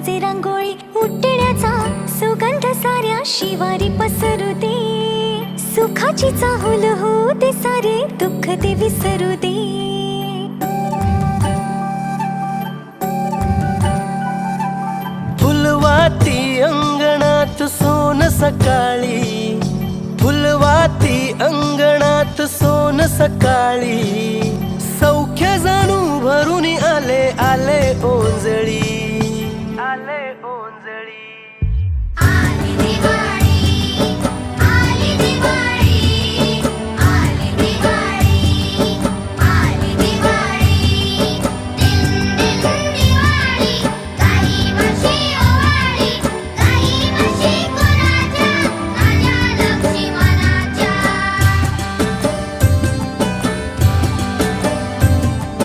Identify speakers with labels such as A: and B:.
A: सजे रांगोळी उठण्याचा सुगंध साऱ्या शिवारी पसरू दे. सुखाची चाहुल होऊ दे सारे दुःख ते विसरू दे.
B: फुलवाती अंगणात सोन सकाळी, फुलवाती अंगणात सोन सकाळी.